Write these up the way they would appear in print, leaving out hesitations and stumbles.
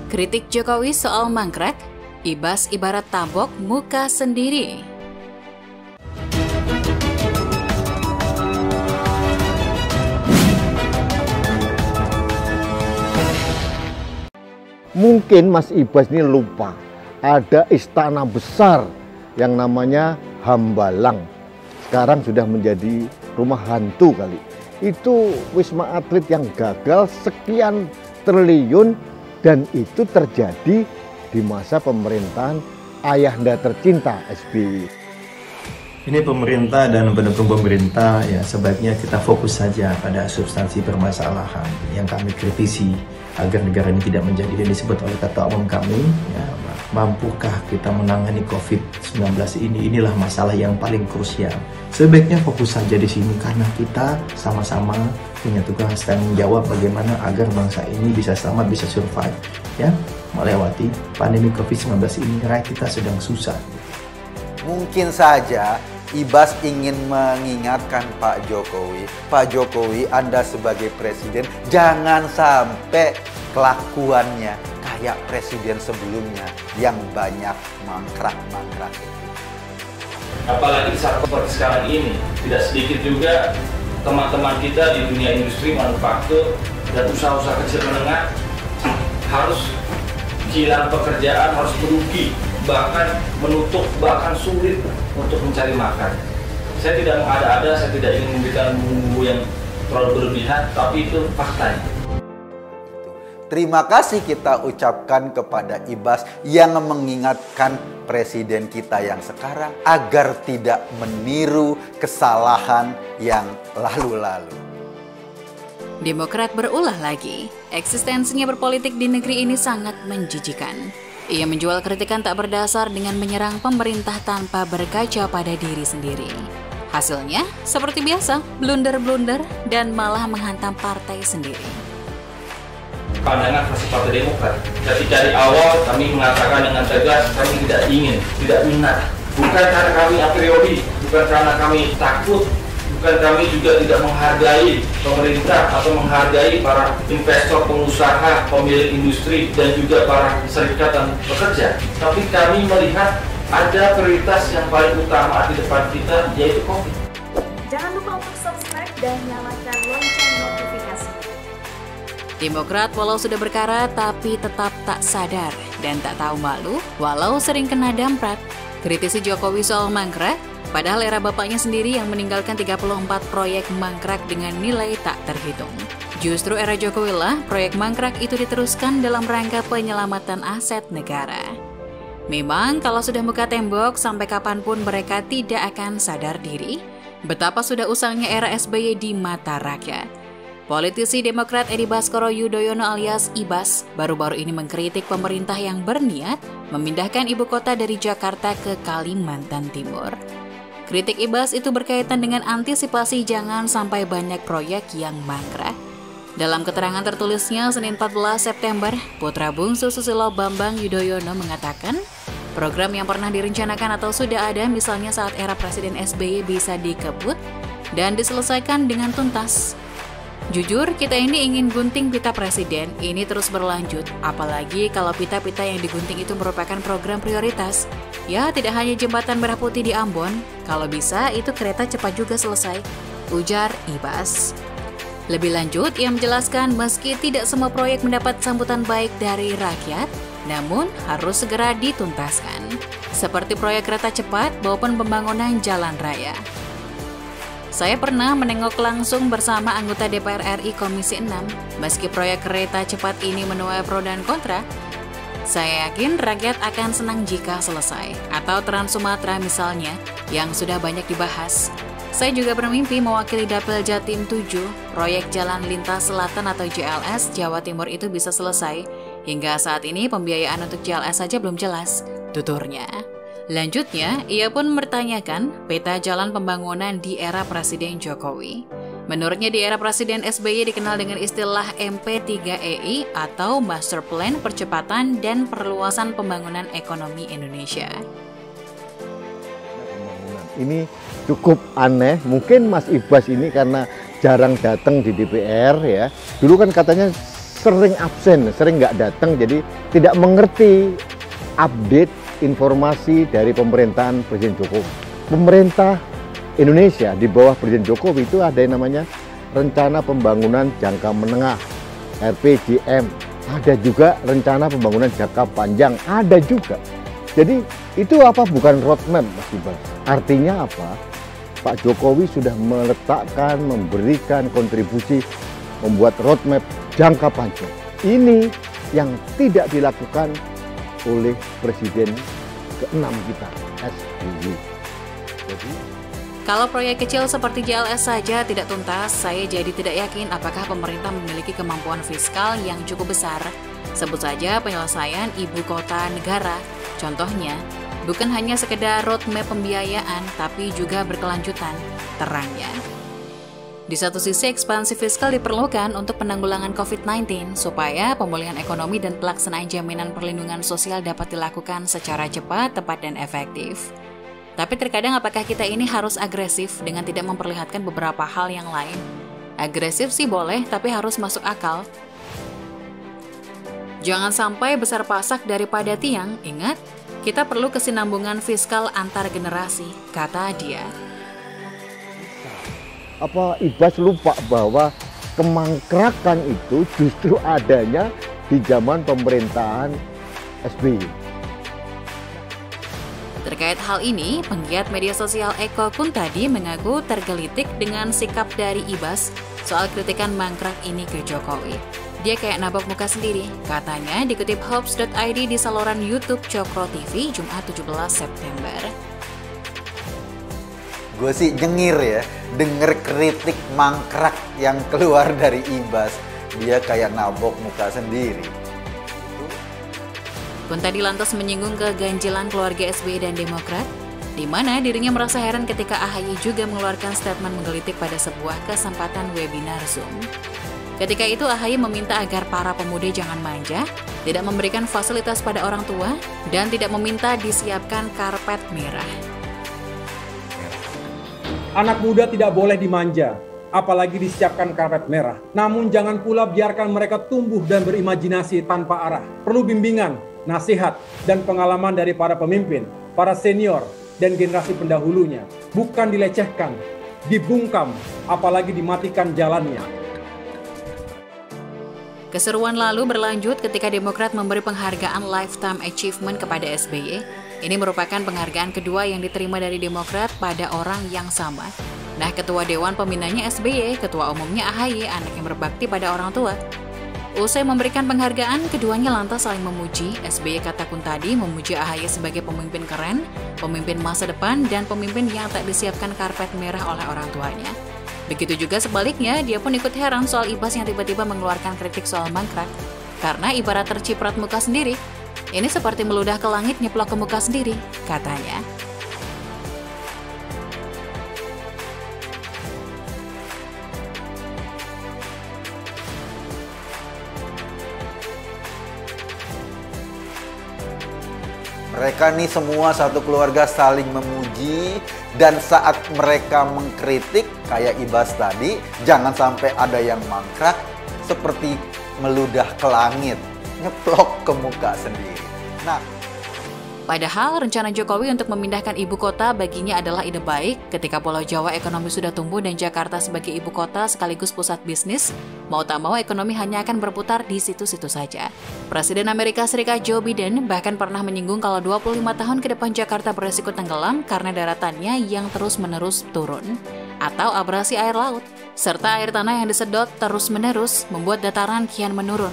Kritik Jokowi soal mangkrak, Ibas ibarat tabok muka sendiri. Mungkin Mas Ibas ini lupa, ada istana besar yang namanya Hambalang. Sekarang sudah menjadi rumah hantu kali. Itu Wisma Atlet yang gagal sekian triliun, dan itu terjadi di masa pemerintahan ayahanda tercinta SBY. Ini pemerintah dan pendukung pemerintah ya sebaiknya kita fokus saja pada substansi permasalahan yang kami kritisi agar negara ini tidak menjadi yang disebut oleh ketua umum kami ya, mampukah kita menangani COVID-19 ini? Inilah masalah yang paling krusial. Sebaiknya fokus saja di sini karena kita sama-sama punya tugas tanggung jawab bagaimana agar bangsa ini bisa selamat, bisa survive ya melewati pandemi COVID-19 ini. Rakyat kita sedang susah. Mungkin saja Ibas ingin mengingatkan Pak Jokowi, Anda sebagai presiden jangan sampai kelakuannya kayak presiden sebelumnya yang banyak mangkrak-mangkrak. Apalagi saat seperti sekarang ini, tidak sedikit juga teman-teman kita di dunia industri, manufaktur, dan usaha-usaha kecil menengah harus kehilangan pekerjaan, harus merugi, bahkan menutup, bahkan sulit untuk mencari makan. Saya tidak mengada-ada, saya tidak ingin memberikan bumbu yang terlalu berlebihan, tapi itu faktanya. Terima kasih kita ucapkan kepada Ibas yang mengingatkan presiden kita yang sekarang agar tidak meniru kesalahan yang lalu-lalu. Demokrat berulah lagi, eksistensinya berpolitik di negeri ini sangat menjijikan. Ia menjual kritikan tak berdasar dengan menyerang pemerintah tanpa berkaca pada diri sendiri. Hasilnya, seperti biasa, blunder-blunder dan malah menghantam partai sendiri. Pandangan fraksi Partai Demokrat, ketika dari awal kami mengatakan dengan tegas kami tidak ingin, tidak minat. Bukan karena kami a priori, bukan karena kami takut, bukan kami juga tidak menghargai pemerintah atau menghargai para investor, pengusaha, pemilik industri, dan juga para serikat dan pekerja. Tapi kami melihat ada prioritas yang paling utama di depan kita, yaitu COVID. Jangan lupa untuk subscribe dan nyalakan lonceng notifikasi. Demokrat walau sudah berkarat tapi tetap tak sadar dan tak tahu malu walau sering kena damprat. Kritisi Jokowi soal mangkrak, padahal era bapaknya sendiri yang meninggalkan 34 proyek mangkrak dengan nilai tak terhitung. Justru era Jokowi lah proyek mangkrak itu diteruskan dalam rangka penyelamatan aset negara. Memang kalau sudah muka tembok sampai kapanpun mereka tidak akan sadar diri betapa sudah usangnya era SBY di mata rakyat. Politisi Demokrat Edi Baskoro Yudhoyono alias Ibas baru-baru ini mengkritik pemerintah yang berniat memindahkan ibu kota dari Jakarta ke Kalimantan Timur. Kritik Ibas itu berkaitan dengan antisipasi jangan sampai banyak proyek yang mangkrak. Dalam keterangan tertulisnya Senin 14 September, putra bungsu Susilo Bambang Yudhoyono mengatakan, program yang pernah direncanakan atau sudah ada misalnya saat era Presiden SBY bisa dikebut dan diselesaikan dengan tuntas. Jujur, kita ini ingin gunting pita presiden ini terus berlanjut, apalagi kalau pita-pita yang digunting itu merupakan program prioritas. Ya, tidak hanya jembatan Merah Putih di Ambon, kalau bisa itu kereta cepat juga selesai, ujar Ibas. Lebih lanjut, ia menjelaskan meski tidak semua proyek mendapat sambutan baik dari rakyat, namun harus segera dituntaskan, seperti proyek kereta cepat maupun pembangunan jalan raya. Saya pernah menengok langsung bersama anggota DPR RI Komisi 6. Meski proyek kereta cepat ini menuai pro dan kontra, saya yakin rakyat akan senang jika selesai. Atau Trans Sumatera misalnya, yang sudah banyak dibahas. Saya juga bermimpi mewakili Dapil Jatim 7, proyek Jalan Lintas Selatan atau JLS Jawa Timur itu bisa selesai. Hingga saat ini pembiayaan untuk JLS saja belum jelas, tuturnya. Lanjutnya, ia pun mempertanyakan peta jalan pembangunan di era Presiden Jokowi. Menurutnya di era Presiden SBY dikenal dengan istilah MP3EI atau Master Plan Percepatan dan Perluasan Pembangunan Ekonomi Indonesia. Ini cukup aneh, mungkin Mas Ibas ini karena jarang datang di DPR ya. Dulu kan katanya sering absen, sering nggak datang, jadi tidak mengerti update informasi dari pemerintahan Presiden Jokowi. Pemerintah Indonesia di bawah Presiden Jokowi itu ada yang namanya Rencana Pembangunan Jangka Menengah, RPJM. Ada juga Rencana Pembangunan Jangka Panjang, ada juga. Jadi itu apa? Bukan roadmap, Mas Ibas. Artinya apa? Pak Jokowi sudah meletakkan, memberikan kontribusi, membuat roadmap jangka panjang. Ini yang tidak dilakukan oleh Presiden ke-6 kita, SBY. Jadi, kalau proyek kecil seperti JLS saja tidak tuntas, saya jadi tidak yakin apakah pemerintah memiliki kemampuan fiskal yang cukup besar. Sebut saja penyelesaian ibu kota negara. Contohnya, bukan hanya sekedar roadmap pembiayaan, tapi juga berkelanjutan, terangnya. Di satu sisi, ekspansi fiskal diperlukan untuk penanggulangan COVID-19 supaya pemulihan ekonomi dan pelaksanaan jaminan perlindungan sosial dapat dilakukan secara cepat, tepat, dan efektif. Tapi terkadang apakah kita ini harus agresif dengan tidak memperlihatkan beberapa hal yang lain? Agresif sih boleh, tapi harus masuk akal. Jangan sampai besar pasak daripada tiang, ingat, kita perlu kesinambungan fiskal antar generasi, kata dia. apa Ibas lupa bahwa kemangkrakan itu justru adanya di zaman pemerintahan SBY. Terkait hal ini, penggiat media sosial Eko Kuntadi mengaku tergelitik dengan sikap dari Ibas soal kritikan mangkrak ini ke Jokowi. Dia kayak nabok muka sendiri, katanya dikutip Hops.id di saluran YouTube Cokro TV Jumat 17 September. Gue sih nyengir ya, denger kritik mangkrak yang keluar dari Ibas. Dia kayak nabok muka sendiri. Kuntadi lantas menyinggung keganjilan keluarga SBY dan Demokrat, di mana dirinya merasa heran ketika AHY juga mengeluarkan statement menggelitik pada sebuah kesempatan webinar Zoom. Ketika itu AHY meminta agar para pemuda jangan manja, tidak memberikan fasilitas pada orang tua, dan tidak meminta disiapkan karpet merah. Anak muda tidak boleh dimanja, apalagi disiapkan karpet merah. Namun jangan pula biarkan mereka tumbuh dan berimajinasi tanpa arah. Perlu bimbingan, nasihat, dan pengalaman dari para pemimpin, para senior, dan generasi pendahulunya. Bukan dilecehkan, dibungkam, apalagi dimatikan jalannya. Keseruan lalu berlanjut ketika Demokrat memberi penghargaan Lifetime Achievement kepada SBY. Ini merupakan penghargaan kedua yang diterima dari Demokrat pada orang yang sama. Nah, Ketua Dewan Pembinanya SBY, Ketua Umumnya AHY, anak yang berbakti pada orang tua. Usai memberikan penghargaan, keduanya lantas saling memuji. SBY, kata Kuntadi, memuji AHY sebagai pemimpin keren, pemimpin masa depan, dan pemimpin yang tak disiapkan karpet merah oleh orang tuanya. Begitu juga sebaliknya, dia pun ikut heran soal Ibas yang tiba-tiba mengeluarkan kritik soal mangkrak. Karena ibarat terciprat muka sendiri, ini seperti meludah ke langit nyeplok ke muka sendiri, katanya. Mereka nih semua satu keluarga saling memuji, dan saat mereka mengkritik kayak Ibas tadi, jangan sampai ada yang mangkrak seperti meludah ke langit, nyeplok ke muka sendiri. Nah, padahal rencana Jokowi untuk memindahkan ibu kota baginya adalah ide baik ketika Pulau Jawa ekonomi sudah tumbuh dan Jakarta sebagai ibu kota sekaligus pusat bisnis, mau tak mau ekonomi hanya akan berputar di situ-situ saja. Presiden Amerika Serikat Joe Biden bahkan pernah menyinggung kalau 25 tahun ke depan Jakarta beresiko tenggelam karena daratannya yang terus-menerus turun atau abrasi air laut, serta air tanah yang disedot terus-menerus membuat dataran kian menurun.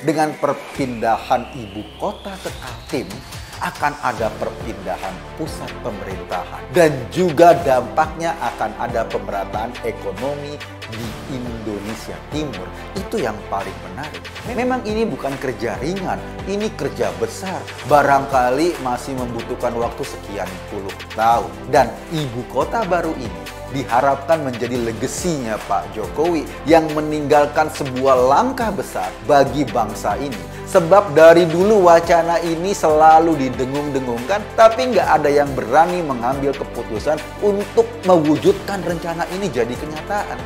dengan perpindahan ibu kota ke Kaltim akan ada perpindahan pusat pemerintahan dan juga dampaknya akan ada pemerataan ekonomi di Indonesia Timur. Itu yang paling menarik. Memang ini bukan kerja ringan, ini kerja besar. Barangkali masih membutuhkan waktu sekian puluh tahun. Dan ibu kota baru ini diharapkan menjadi legasinya Pak Jokowi yang meninggalkan sebuah langkah besar bagi bangsa ini. Sebab dari dulu wacana ini selalu didengung-dengungkan, tapi nggak ada yang berani mengambil keputusan untuk mewujudkan rencana ini jadi kenyataan.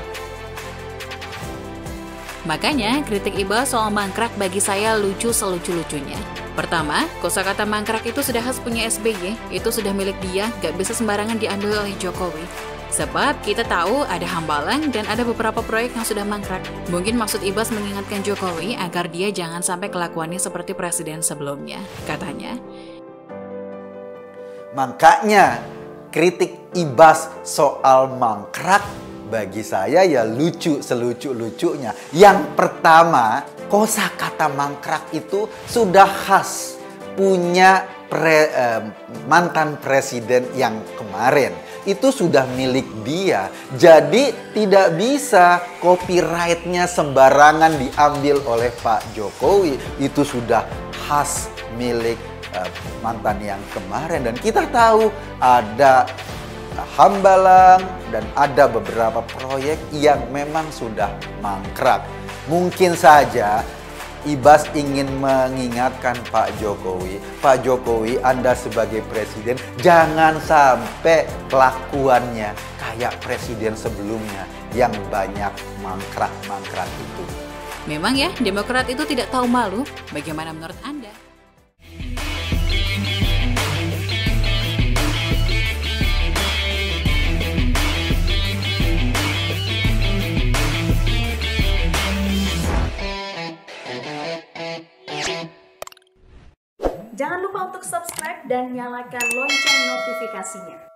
Makanya kritik Ibas soal mangkrak bagi saya lucu selucu-lucunya. Pertama, kosakata mangkrak itu sudah khas punya SBY, itu sudah milik dia, gak bisa sembarangan diambil oleh Jokowi. Sebab kita tahu ada Hambalang dan ada beberapa proyek yang sudah mangkrak. Mungkin maksud Ibas mengingatkan Jokowi agar dia jangan sampai kelakuannya seperti presiden sebelumnya, katanya. Makanya kritik Ibas soal mangkrak bagi saya ya lucu selucu-lucunya. Yang pertama, kosakata mangkrak itu sudah khas punya mantan presiden yang kemarin. Itu sudah milik dia. Jadi tidak bisa copyright-nya sembarangan diambil oleh Pak Jokowi. Itu sudah khas milik mantan yang kemarin. Dan kita tahu ada Hambalang dan ada beberapa proyek yang memang sudah mangkrak. Mungkin saja Ibas ingin mengingatkan Pak Jokowi, Anda sebagai presiden jangan sampai kelakuannya kayak presiden sebelumnya yang banyak mangkrak-mangkrak itu. Memang ya, Demokrat itu tidak tahu malu. Bagaimana menurut Anda? Jangan lupa untuk subscribe dan nyalakan lonceng notifikasinya.